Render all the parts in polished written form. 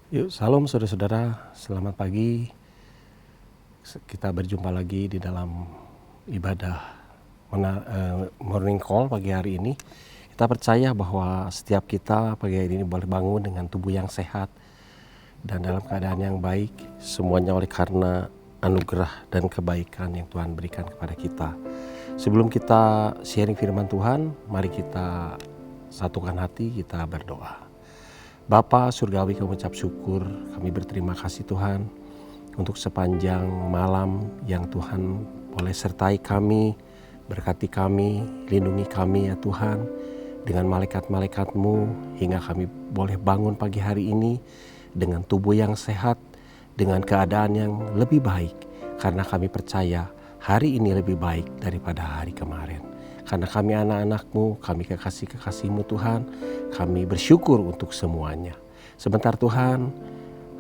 Yuk, salam saudara-saudara, selamat pagi. Kita berjumpa lagi di dalam ibadah morning call pagi hari ini. Kita percaya bahwa setiap kita pagi hari ini boleh bangun dengan tubuh yang sehat dan dalam keadaan yang baik, semuanya oleh karena anugerah dan kebaikan yang Tuhan berikan kepada kita. Sebelum kita sharing firman Tuhan, mari kita satukan hati, kita berdoa. Bapa Surgawi, kami ucap syukur, kami berterima kasih Tuhan untuk sepanjang malam yang Tuhan boleh sertai kami, berkati kami, lindungi kami ya Tuhan, dengan malaikat-malaikat-Mu hingga kami boleh bangun pagi hari ini dengan tubuh yang sehat, dengan keadaan yang lebih baik, karena kami percaya hari ini lebih baik daripada hari kemarin. Karena kami anak-anak-Mu, kami kekasih-kekasih-Mu Tuhan, kami bersyukur untuk semuanya. Sebentar Tuhan,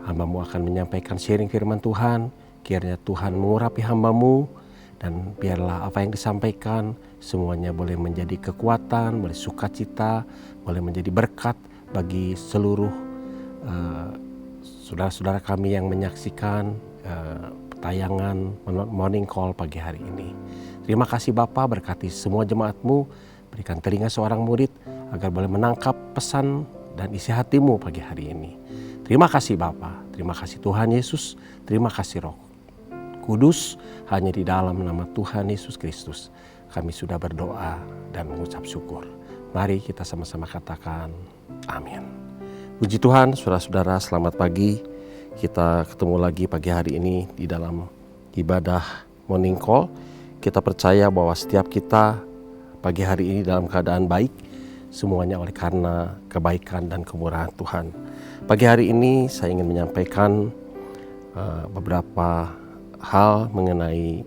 hamba-Mu akan menyampaikan sharing firman Tuhan, kiranya Tuhan mengurapi hamba-Mu, dan biarlah apa yang disampaikan semuanya boleh menjadi kekuatan, boleh sukacita, boleh menjadi berkat bagi seluruh saudara-saudara kami yang menyaksikan tayangan morning call pagi hari ini. Terima kasih Bapa, berkati semua jemaat-Mu, berikan telinga seorang murid agar boleh menangkap pesan dan isi hati-Mu pagi hari ini. Terima kasih Bapa, terima kasih Tuhan Yesus, terima kasih Roh Kudus, hanya di dalam nama Tuhan Yesus Kristus kami sudah berdoa dan mengucap syukur. Mari kita sama-sama katakan amin. Puji Tuhan, saudara-saudara, selamat pagi. Kita ketemu lagi pagi hari ini di dalam ibadah morning call. Kita percaya bahwa setiap kita pagi hari ini dalam keadaan baik, semuanya oleh karena kebaikan dan kemurahan Tuhan. Pagi hari ini saya ingin menyampaikan beberapa hal mengenai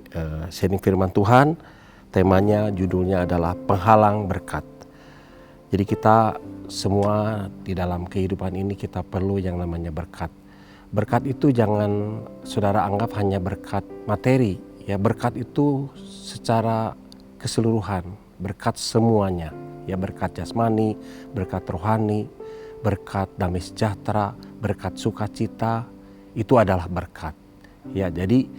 sharing firman Tuhan. Temanya, judulnya adalah penghalang berkat. Jadi kita semua di dalam kehidupan ini kita perlu yang namanya berkat. Berkat itu jangan saudara anggap hanya berkat materi, ya, berkat itu secara keseluruhan, berkat semuanya, ya, berkat jasmani, berkat rohani, berkat damai sejahtera, berkat sukacita, itu adalah berkat. Ya, jadi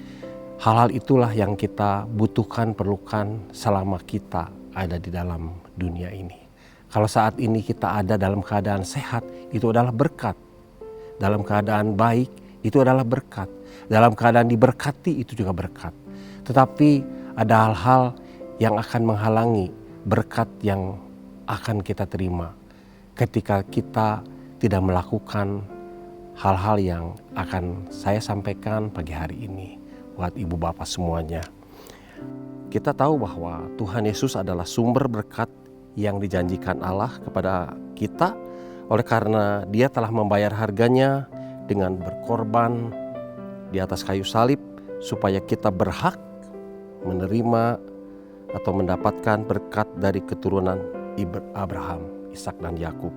hal-hal itulah yang kita butuhkan, perlukan selama kita ada di dalam dunia ini. Kalau saat ini kita ada dalam keadaan sehat, itu adalah berkat. Dalam keadaan baik, itu adalah berkat. Dalam keadaan diberkati, itu juga berkat. Tetapi ada hal-hal yang akan menghalangi berkat yang akan kita terima ketika kita tidak melakukan hal-hal yang akan saya sampaikan pagi hari ini buat ibu bapak semuanya. Kita tahu bahwa Tuhan Yesus adalah sumber berkat yang dijanjikan Allah kepada kita, oleh karena Dia telah membayar harganya dengan berkorban di atas kayu salib supaya kita berhak menerima atau mendapatkan berkat dari keturunan Abraham, Ishak dan Yakub.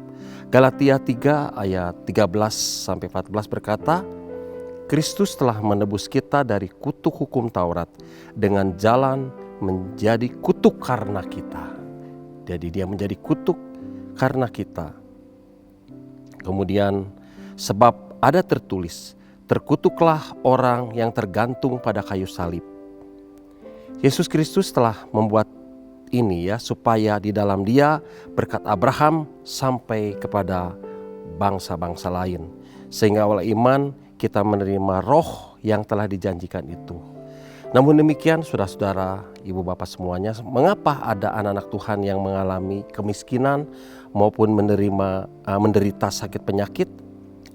Galatia 3 ayat 13-14 berkata, Kristus telah menebus kita dari kutuk hukum Taurat dengan jalan menjadi kutuk karena kita. Jadi Dia menjadi kutuk karena kita. Kemudian sebab ada tertulis, terkutuklah orang yang tergantung pada kayu salib. Yesus Kristus telah membuat ini, ya, supaya di dalam Dia berkat Abraham sampai kepada bangsa-bangsa lain. Sehingga oleh iman kita menerima roh yang telah dijanjikan itu. Namun demikian saudara-saudara, ibu bapak semuanya, mengapa ada anak-anak Tuhan yang mengalami kemiskinan maupun menderita sakit penyakit?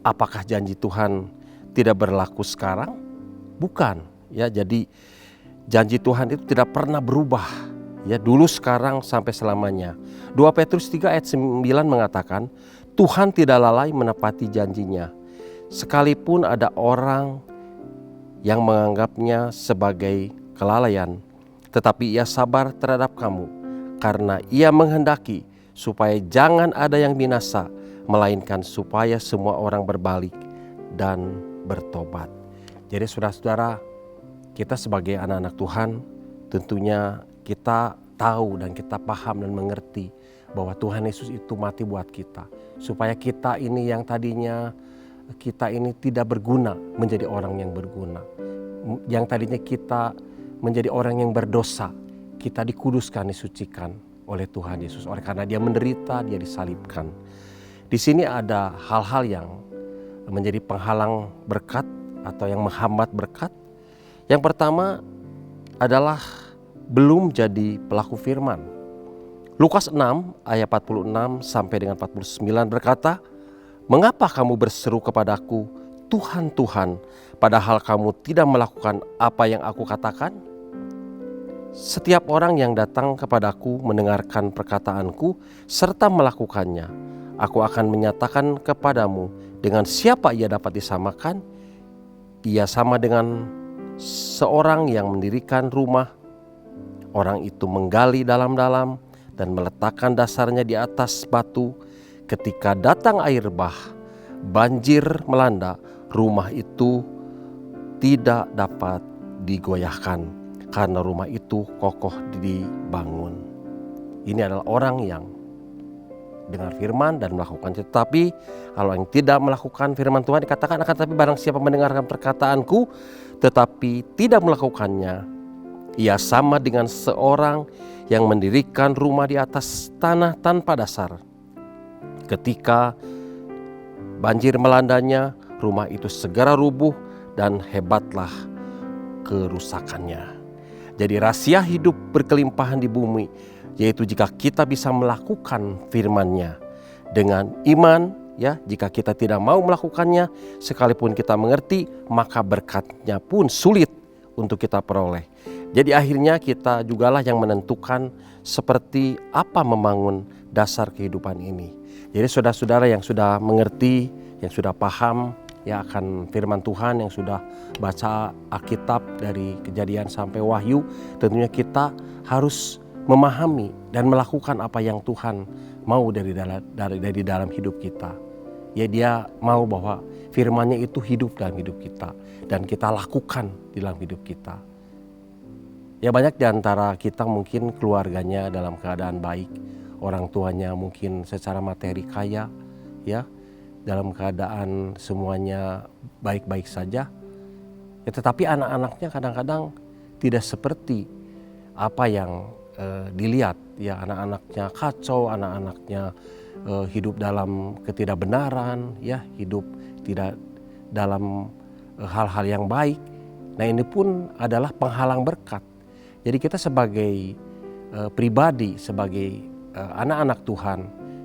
Apakah janji Tuhan tidak berlaku sekarang? Bukan, ya. Jadi janji Tuhan itu tidak pernah berubah, ya, dulu, sekarang, sampai selamanya. 2 Petrus 3 ayat 9 mengatakan, Tuhan tidak lalai menepati janjinya, sekalipun ada orang yang menganggapnya sebagai kelalaian, tetapi Ia sabar terhadap kamu, karena Ia menghendaki supaya jangan ada yang binasa, melainkan supaya semua orang berbalik dan bertobat. Jadi saudara-saudara, kita sebagai anak-anak Tuhan, tentunya kita tahu dan kita paham dan mengerti bahwa Tuhan Yesus itu mati buat kita, supaya kita ini yang tadinya kita ini tidak berguna menjadi orang yang berguna. Yang tadinya kita menjadi orang yang berdosa, kita dikuduskan, disucikan oleh Tuhan Yesus. Oleh karena dia menderita, dia disalibkan. Di sini ada hal-hal yang menjadi penghalang berkat atau yang menghambat berkat. Yang pertama adalah belum jadi pelaku firman. Lukas 6 ayat 46 sampai dengan 49 berkata, "Mengapa kamu berseru kepadaku, Tuhan, Tuhan, padahal kamu tidak melakukan apa yang aku katakan? Setiap orang yang datang kepadaku mendengarkan perkataanku serta melakukannya, aku akan menyatakan kepadamu dengan siapa ia dapat disamakan. Ia sama dengan seorang yang mendirikan rumah. Orang itu menggali dalam-dalam dan meletakkan dasarnya di atas batu. Ketika datang air bah, banjir melanda, rumah itu tidak dapat digoyahkan karena rumah itu kokoh dibangun." Ini adalah orang yang dengar firman dan melakukannya. Tetapi kalau yang tidak melakukan firman Tuhan dikatakan, akan tetapi barang siapa mendengarkan perkataanku tetapi tidak melakukannya, ia sama dengan seorang yang mendirikan rumah di atas tanah tanpa dasar. Ketika banjir melandanya, rumah itu segera rubuh dan hebatlah kerusakannya. Jadi rahasia hidup berkelimpahan di bumi, yaitu jika kita bisa melakukan firman-Nya dengan iman, ya. Jika kita tidak mau melakukannya, sekalipun kita mengerti, maka berkat-Nya pun sulit untuk kita peroleh. Jadi akhirnya kita jugalah yang menentukan seperti apa membangun dasar kehidupan ini. Jadi saudara-saudara yang sudah mengerti, yang sudah paham ya akan firman Tuhan, yang sudah baca Alkitab dari Kejadian sampai Wahyu, tentunya kita harus memahami dan melakukan apa yang Tuhan mau dari dalam hidup kita. Ya, dia mau bahwa firman-Nya itu hidup dalam hidup kita dan kita lakukan di dalam hidup kita. Ya, banyak di antara kita mungkin keluarganya dalam keadaan baik, orang tuanya mungkin secara materi kaya, ya, dalam keadaan semuanya baik-baik saja. Ya, tetapi anak-anaknya kadang-kadang tidak seperti apa yang dilihat. Ya, anak-anaknya kacau, anak-anaknya hidup dalam ketidakbenaran, ya, hidup tidak dalam hal-hal yang baik. Nah, ini pun adalah penghalang berkat. Jadi kita sebagai pribadi, sebagai anak-anak Tuhan,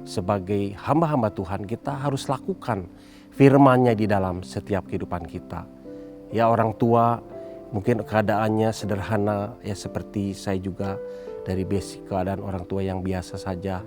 sebagai hamba-hamba Tuhan, kita harus lakukan firman-Nya di dalam setiap kehidupan kita. Ya, orang tua mungkin keadaannya sederhana, ya seperti saya juga dari basic keadaan orang tua yang biasa saja.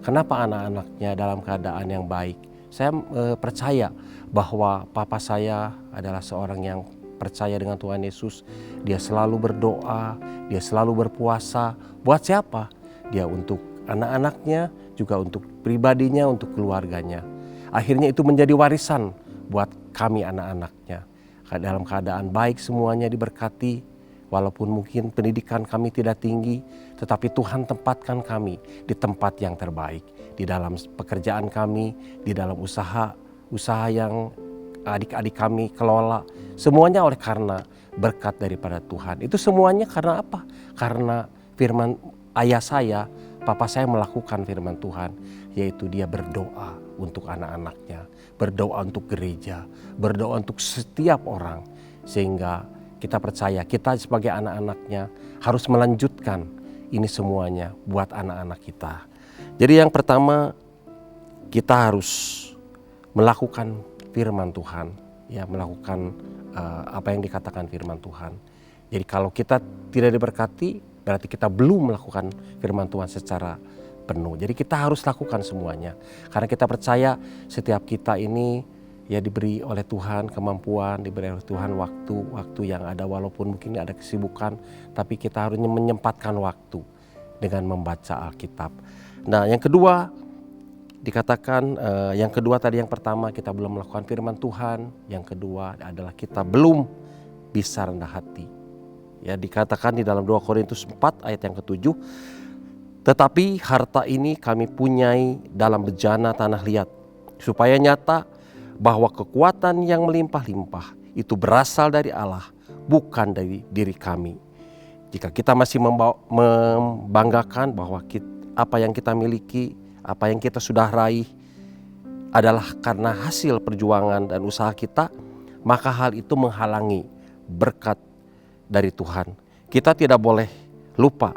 Kenapa anak-anaknya dalam keadaan yang baik? Saya percaya bahwa papa saya adalah seorang yang percaya dengan Tuhan Yesus. Dia selalu berdoa, dia selalu berpuasa. Buat siapa? Dia untuk anak-anaknya, juga untuk pribadinya, untuk keluarganya. Akhirnya itu menjadi warisan buat kami anak-anaknya. Dalam keadaan baik semuanya diberkati. Walaupun mungkin pendidikan kami tidak tinggi, tetapi Tuhan tempatkan kami di tempat yang terbaik. Di dalam pekerjaan kami, di dalam usaha yang adik-adik kami kelola. Semuanya oleh karena berkat daripada Tuhan. Itu semuanya karena apa? Karena firman ayah saya, papa saya melakukan firman Tuhan. Yaitu dia berdoa untuk anak-anaknya, berdoa untuk gereja, berdoa untuk setiap orang. Sehingga kita percaya kita sebagai anak-anaknya harus melanjutkan ini semuanya buat anak-anak kita. Jadi yang pertama, kita harus melakukan firman Tuhan, ya, melakukan apa yang dikatakan firman Tuhan. Jadi kalau kita tidak diberkati, berarti kita belum melakukan firman Tuhan secara penuh. Jadi kita harus lakukan semuanya. Karena kita percaya setiap kita ini ya diberi oleh Tuhan kemampuan, diberi oleh Tuhan waktu yang ada, walaupun mungkin ada kesibukan, tapi kita harusnya menyempatkan waktu dengan membaca Alkitab. Nah, yang kedua dikatakan, yang kedua tadi, yang pertama kita belum melakukan firman Tuhan, yang kedua adalah kita belum bisa rendah hati. Ya, dikatakan di dalam 2 Korintus 4 ayat yang ke-7, tetapi harta ini kami punyai dalam bejana tanah liat, supaya nyata bahwa kekuatan yang melimpah-limpah itu berasal dari Allah, bukan dari diri kami. Jika kita masih membanggakan bahwa apa yang kita miliki, apa yang kita sudah raih adalah karena hasil perjuangan dan usaha kita, maka hal itu menghalangi berkat dari Tuhan. Kita tidak boleh lupa,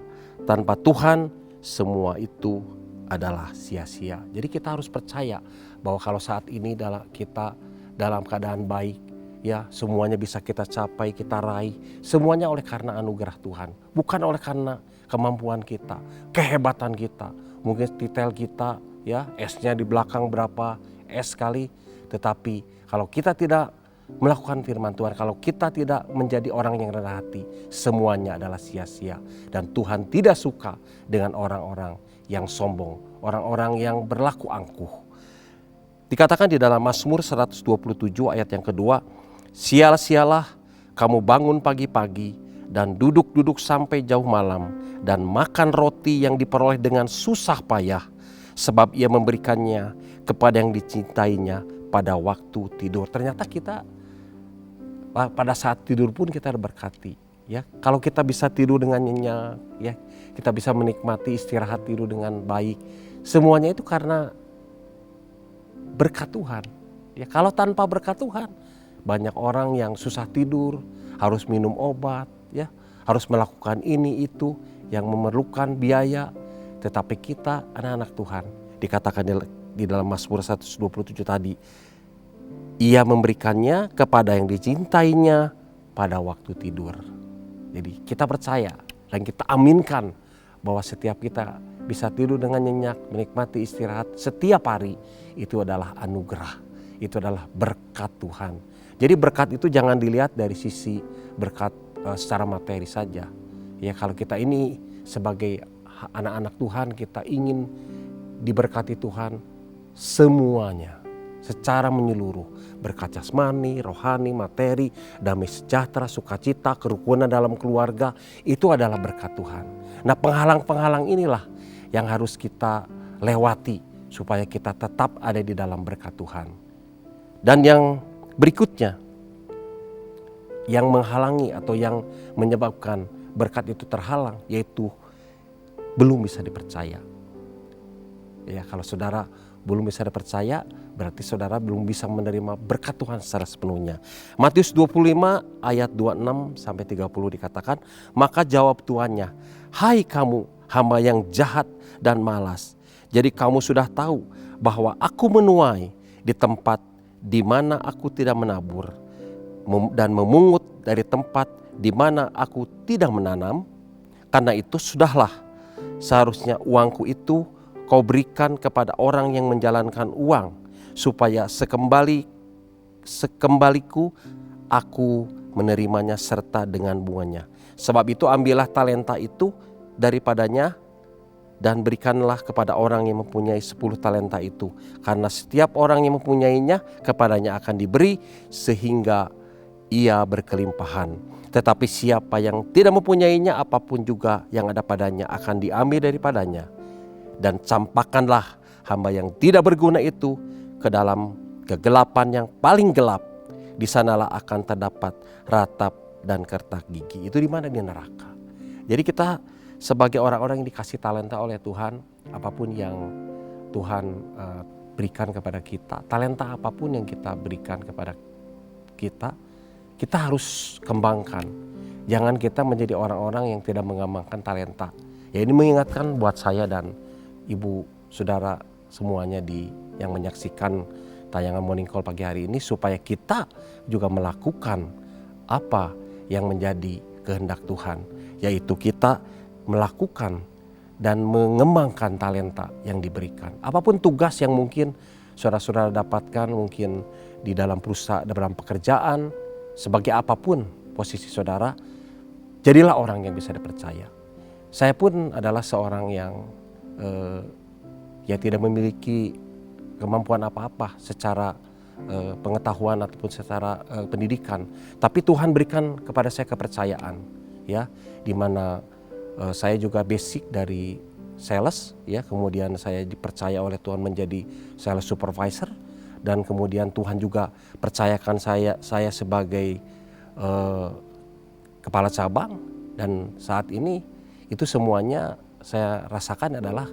tanpa Tuhan semua itu adalah sia-sia. Jadi kita harus percaya bahwa kalau saat ini kita dalam keadaan baik, ya semuanya bisa kita capai, kita raih, semuanya oleh karena anugerah Tuhan, bukan oleh karena kemampuan kita, kehebatan kita, mungkin titel kita, ya S-nya di belakang berapa S kali. Tetapi kalau kita tidak melakukan firman Tuhan, kalau kita tidak menjadi orang yang rendah hati, semuanya adalah sia-sia. Dan Tuhan tidak suka dengan orang-orang yang sombong, orang-orang yang berlaku angkuh. Dikatakan di dalam Mazmur 127 ayat yang kedua, sial-sialah kamu bangun pagi-pagi dan duduk-duduk sampai jauh malam dan makan roti yang diperoleh dengan susah payah, sebab ia memberikannya kepada yang dicintainya pada waktu tidur. Ternyata kita pada saat tidur pun kita berkati, ya. Kalau kita bisa tidur dengan nyenyak, ya, kita bisa menikmati istirahat tidur dengan baik. Semuanya itu karena berkat Tuhan. Ya, kalau tanpa berkat Tuhan, banyak orang yang susah tidur, harus minum obat, ya, harus melakukan ini itu yang memerlukan biaya. Tetapi kita anak-anak Tuhan, dikatakan di dalam Mazmur 127 tadi, ia memberikannya kepada yang dicintainya pada waktu tidur. Jadi kita percaya dan kita aminkan bahwa setiap kita bisa tidur dengan nyenyak, menikmati istirahat setiap hari, itu adalah anugerah, itu adalah berkat Tuhan. Jadi berkat itu jangan dilihat dari sisi berkat secara materi saja. Ya, kalau kita ini sebagai anak-anak Tuhan, kita ingin diberkati Tuhan semuanya secara menyeluruh. Berkat jasmani, rohani, materi, damai sejahtera, sukacita, kerukunan dalam keluarga, itu adalah berkat Tuhan. Nah, penghalang-penghalang inilah yang harus kita lewati supaya kita tetap ada di dalam berkat Tuhan. Dan yang berikutnya, yang menghalangi atau yang menyebabkan berkat itu terhalang, yaitu belum bisa dipercaya. Ya, kalau saudara belum bisa dipercaya, berarti saudara belum bisa menerima berkat Tuhan secara sepenuhnya. Matius 25 ayat 26 sampai 30 dikatakan, maka jawab tuannya, hai kamu hamba yang jahat dan malas. Jadi kamu sudah tahu bahwa aku menuai di tempat di mana aku tidak menabur dan memungut dari tempat di mana aku tidak menanam. Karena itu sudahlah, seharusnya uangku itu kau berikan kepada orang yang menjalankan uang, supaya sekembaliku aku menerimanya serta dengan bunganya. Sebab itu ambillah talenta itu daripadanya dan berikanlah kepada orang yang mempunyai 10 talenta itu. Karena setiap orang yang mempunyainya, kepadanya akan diberi sehingga ia berkelimpahan. Tetapi siapa yang tidak mempunyainya, apapun juga yang ada padanya akan diambil daripadanya. Dan campakkanlah hamba yang tidak berguna itu ke dalam kegelapan yang paling gelap. Di sanalah akan terdapat ratap dan kertak gigi. Itu di mana? Di neraka. Jadi kita sebagai orang-orang yang dikasih talenta oleh Tuhan, apapun yang Tuhan berikan kepada kita, talenta apapun yang kita berikan kepada kita, kita harus kembangkan. Jangan kita menjadi orang-orang yang tidak mengembangkan talenta. Ya, ini mengingatkan buat saya dan ibu, saudara semuanya yang menyaksikan tayangan Morning Call pagi hari ini, supaya kita juga melakukan apa yang menjadi kehendak Tuhan, yaitu kita melakukan dan mengembangkan talenta yang diberikan. Apapun tugas yang mungkin saudara-saudara dapatkan, mungkin di dalam perusahaan, dalam pekerjaan, sebagai apapun posisi saudara, jadilah orang yang bisa dipercaya. Saya pun adalah seorang yang tidak memiliki kemampuan apa-apa secara pengetahuan ataupun secara pendidikan, tapi Tuhan berikan kepada saya kepercayaan, ya, di mana saya juga basic dari sales, ya, kemudian saya dipercaya oleh Tuhan menjadi sales supervisor, dan kemudian Tuhan juga percayakan saya sebagai kepala cabang, dan saat ini itu semuanya saya rasakan adalah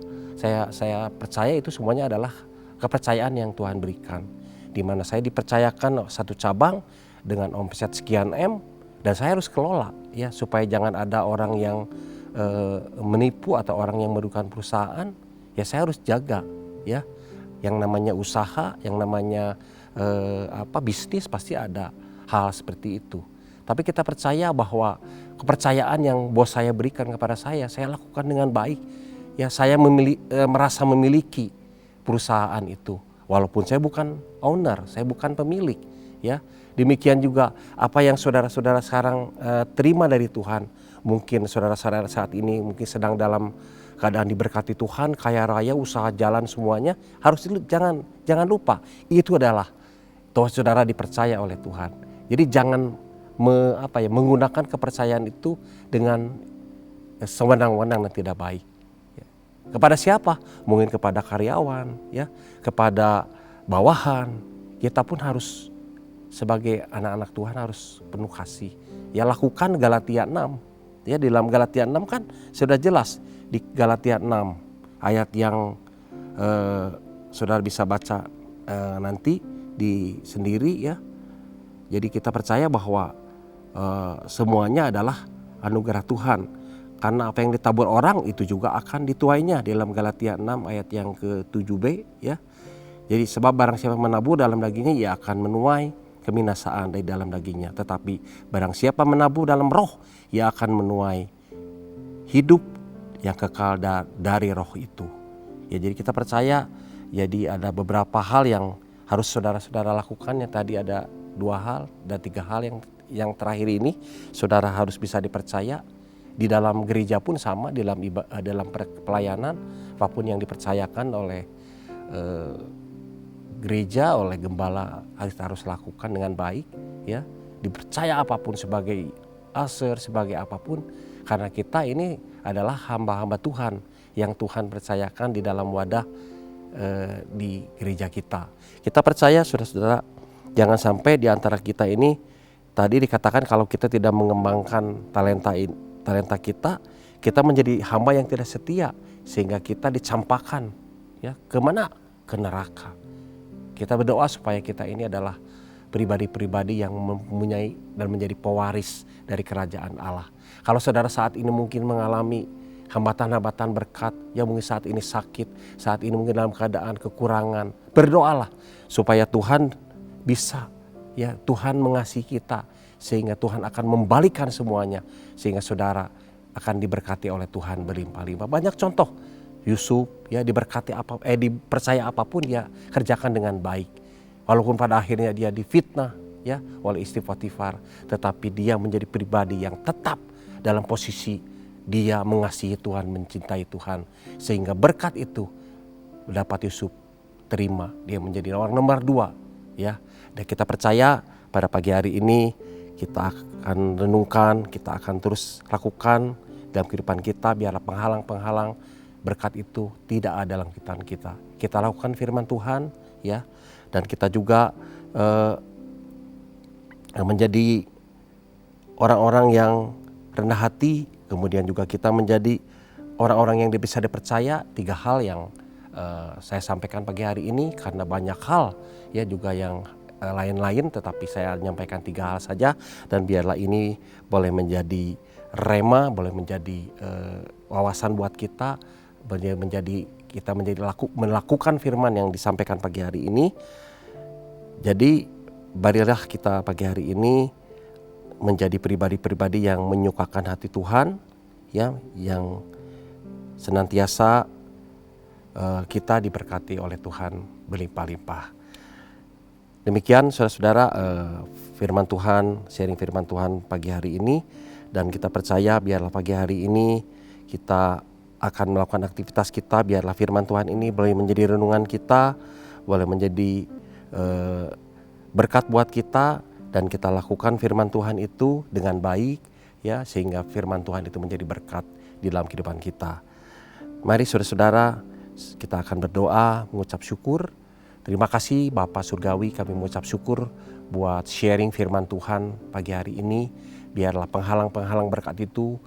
saya percaya itu semuanya adalah kepercayaan yang Tuhan berikan, di mana saya dipercayakan satu cabang dengan omset sekian M dan saya harus kelola ya, supaya jangan ada orang yang menipu atau orang yang merugikan perusahaan. Ya saya harus jaga ya, yang namanya usaha, yang namanya bisnis pasti ada hal seperti itu. Tapi kita percaya bahwa kepercayaan yang bos saya berikan kepada saya lakukan dengan baik. Ya saya merasa memiliki perusahaan itu, walaupun saya bukan owner, saya bukan pemilik. Ya demikian juga apa yang saudara-saudara sekarang terima dari Tuhan. Mungkin saudara-saudara saat ini mungkin sedang dalam keadaan diberkati Tuhan, kaya raya, usaha jalan semuanya, harus jangan lupa itu adalah bahwa saudara dipercaya oleh Tuhan. Jadi jangan menggunakan kepercayaan itu dengan sewenang-wenang dan tidak baik. Kepada siapa? Mungkin kepada karyawan, ya, kepada bawahan. Kita pun harus sebagai anak-anak Tuhan harus penuh kasih. Ya lakukan Galatia 6. Ya di dalam Galatia 6 kan sudah jelas, di Galatia 6 ayat yang saudara bisa baca nanti sendiri ya. Jadi kita percaya bahwa semuanya adalah anugerah Tuhan. Karena apa yang ditabur orang itu juga akan dituainya, dalam Galatia 6 ayat yang ke-7b ya. Jadi sebab barang siapa menabur dalam dagingnya ia akan menuai kebinasaan dari dalam dagingnya. Tetapi barang siapa menabur dalam roh ia akan menuai hidup yang kekal dari roh itu. Ya jadi kita percaya, jadi ada beberapa hal yang harus saudara-saudara lakukan. Yang tadi ada 2 hal dan 3 hal yang terakhir ini saudara harus bisa dipercaya. Di dalam gereja pun sama, dalam pelayanan apapun yang dipercayakan oleh gereja, oleh gembala harus lakukan dengan baik ya. Dipercaya apapun sebagai usher, sebagai apapun, karena kita ini adalah hamba-hamba Tuhan yang Tuhan percayakan di dalam wadah di gereja kita. Kita percaya saudara-saudara, jangan sampai di antara kita ini, tadi dikatakan kalau kita tidak mengembangkan talenta kita menjadi hamba yang tidak setia, sehingga kita dicampakkan ya kemana? Ke neraka. Kita berdoa supaya kita ini adalah pribadi-pribadi yang mempunyai dan menjadi pewaris dari kerajaan Allah. Kalau saudara saat ini mungkin mengalami hambatan-hambatan berkat, ya mungkin saat ini sakit, saat ini mungkin dalam keadaan kekurangan, berdoalah supaya Tuhan bisa, ya Tuhan mengasihi kita, sehingga Tuhan akan membalikan semuanya, sehingga saudara akan diberkati oleh Tuhan berlimpah-limpah. Banyak contoh, Yusuf ya dipercaya apapun ya kerjakan dengan baik. Walaupun pada akhirnya dia difitnah ya oleh istri Potifar, tetapi dia menjadi pribadi yang tetap dalam posisi dia mengasihi Tuhan, mencintai Tuhan, sehingga berkat itu dapat Yusuf terima. Dia menjadi orang nomor 2 ya. Dan kita percaya pada pagi hari ini kita akan renungkan, kita akan terus lakukan dalam kehidupan kita, biarlah penghalang-penghalang berkat itu tidak ada dalam kehidupan kita. Kita lakukan firman Tuhan ya, dan kita juga menjadi orang-orang yang rendah hati, kemudian juga kita menjadi orang-orang yang bisa dipercaya. 3 hal yang saya sampaikan pagi hari ini, karena banyak hal ya juga yang lain-lain, tetapi saya menyampaikan 3 hal saja, dan biarlah ini boleh menjadi rema, boleh menjadi wawasan buat kita, kita melakukan firman yang disampaikan pagi hari ini. Jadi marilah kita pagi hari ini menjadi pribadi-pribadi yang menyukakan hati Tuhan ya, yang senantiasa kita diberkati oleh Tuhan berlimpah-limpah. Demikian saudara-saudara firman Tuhan, sharing firman Tuhan pagi hari ini, dan kita percaya biarlah pagi hari ini kita akan melakukan aktivitas kita, biarlah firman Tuhan ini boleh menjadi renungan kita, boleh menjadi berkat buat kita, dan kita lakukan firman Tuhan itu dengan baik ya, sehingga firman Tuhan itu menjadi berkat di dalam kehidupan kita. Mari saudara-saudara, kita akan berdoa, mengucap syukur Terima kasih Bapa Surgawi, kami mengucap syukur buat sharing firman Tuhan pagi hari ini. Biarlah penghalang-penghalang berkat itu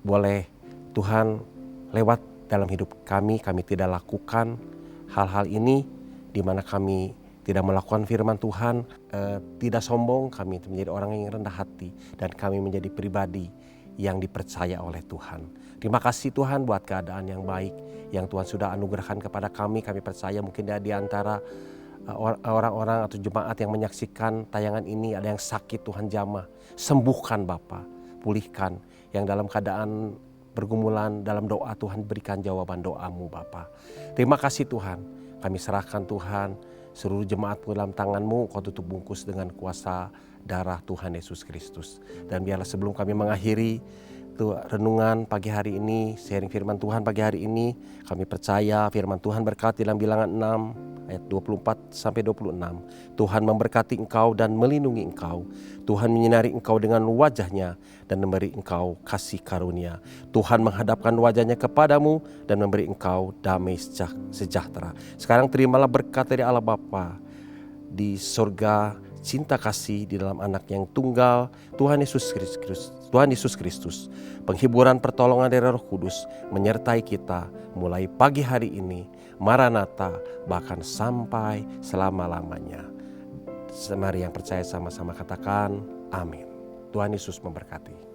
boleh Tuhan lewat dalam hidup kami tidak lakukan hal-hal ini di mana kami tidak melakukan firman Tuhan, tidak sombong, kami menjadi orang yang rendah hati dan kami menjadi pribadi yang dipercaya oleh Tuhan. Terima kasih Tuhan buat keadaan yang baik yang Tuhan sudah anugerahkan kepada kami. Kami percaya mungkin di antara orang-orang atau jemaat yang menyaksikan tayangan ini ada yang sakit, Tuhan jamah. Sembuhkan Bapa, pulihkan. Yang dalam keadaan bergumulan dalam doa, Tuhan berikan jawaban doamu Bapa. Terima kasih Tuhan, kami serahkan Tuhan seluruh jemaat dalam tangan-Mu. Kau tutup bungkus dengan kuasa darah Tuhan Yesus Kristus. Dan biarlah sebelum kami mengakhiri renungan pagi hari ini, sharing firman Tuhan pagi hari ini, kami percaya firman Tuhan berkati dalam Bilangan 6 ayat 24 sampai 26. Tuhan memberkati engkau dan melindungi engkau. Tuhan menyinari engkau dengan wajahnya dan memberi engkau kasih karunia. Tuhan menghadapkan wajahnya kepadamu dan memberi engkau damai sejahtera. Sekarang terimalah berkat dari Allah Bapa di surga, cinta kasih di dalam anak yang tunggal, Tuhan Yesus Kristus, penghiburan pertolongan dari Roh Kudus menyertai kita mulai pagi hari ini, Maranatha, bahkan sampai selama-lamanya. Mari yang percaya sama-sama katakan amin. Tuhan Yesus memberkati.